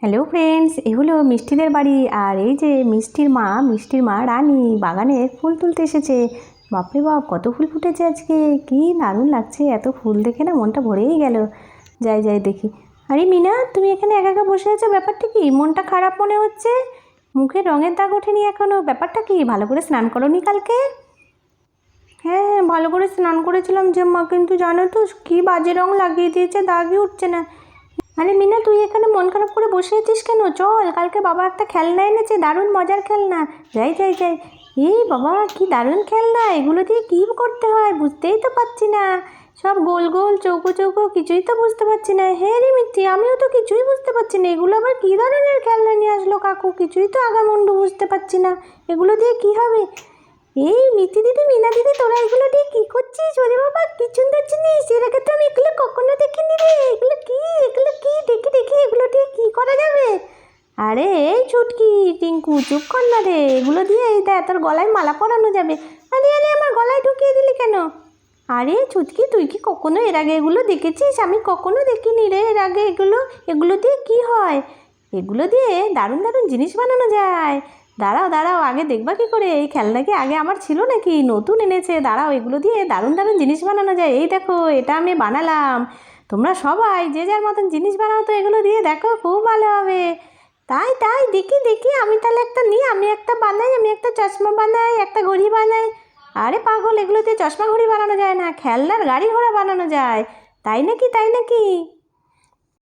Hello friends, এ হলো মিষ্টিদের বাড়ি। আর এই যে মিষ্টির মা রানী বাগানে ফুল তুলতে এসেছে। বাপরে বাপ, কত ফুল ফুটেছে আজকে! কি দারুণ লাগছে! এত ফুল দেখে না মনটা ভরেই গেল। যাই যাই দেখি। আরে মিনা, তুমি এখানে একা একা বসে আছো, ব্যাপারটা কি? মনটা খারাপ মনে হচ্ছে, মুখে রঙের দাগ ওঠেনি এখনো। ব্যাপারটা কি? ভালো করে স্নান করোনি কালকে? হ্যাঁ, ভালো করে স্নান করেছিলাম যে মা, কিন্তু জানো তো কী বাজে রঙ লাগিয়ে দিয়েছে, দাগই উঠছে না। আরে মিনা, তুই এখানে মন খারাপ করে বসে আছিস কেন? চল, কালকে বাবা একটা খেলনা এনেছে, দারুণ মজার খেলনা। যাই যাই যাই। এই বাবা, কি দারুণ খেলনা! এগুলো দিয়ে কী করতে হয় বুঝতেই তো পারছি না। সব গোল গোল চৌকো চৌকো, কিছুই তো বুঝতে পারছি না। হ্যাঁ রে মিথ্যি, আমিও তো কিছুই বুঝতে পারছি না। এগুলো আবার কী ধরনের খেলনা নিয়ে আসলো কাকু? কিছুই তো আগামুন্ডু বুঝতে পারছি না। এগুলো দিয়ে কী হবে? এই মিথি দিদি, মিনা দিদি, তোরা এগুলো দিয়ে কী করছিস? ওরে বাবা, কি সুন্দর জিনিস! এর আগে তো আমি এগুলো কখনো দেখিনি রে। এগুলো কি? দেখি দেখি, এগুলো দিয়ে কী করা যাবে? আরে এই ছুটকি, টিঙ্কু, চুপ কর না রে। এগুলো দিয়ে এই দেখ, তোর গলায় মালা পরানো যাবে। আরে আরে, আমার গলায় ঢুকিয়ে দিলি কেন? আরে ছুটকি, তুই কি কখনো এর আগে এগুলো দেখেছিস? আমি কখনো দেখিনি রে এর আগে এগুলো। এগুলো দিয়ে কি হয়? এগুলো দিয়ে দারুণ দারুণ জিনিস বানানো যায়। দাঁড়াও দাঁড়াও, আগে দেখবা কি করে? এই খেলনা কি আগে আমার ছিল নাকি? নতুন এনেছে। দাঁড়াও, এগুলো দিয়ে দারুণ দারুণ জিনিস বানানো যায়। এই দেখো, এটা আমি বানালাম। তোমরা সবাই যে যার মতন জিনিস বানাও তো এগুলো দিয়ে, দেখো খুব ভালো হবে। তাই তাই, দেখি দেখি, আমি তাহলে একটা নিই। আমি একটা বানাই, আমি একটা চশমা বানাই, একটা ঘড়ি বানাই। আরে পাগল, এগুলো দিয়ে চশমা ঘড়ি বানানো যায় না, খেলনার গাড়ি ঘোড়া বানানো যায়। তাই নাকি? তাই নাকি?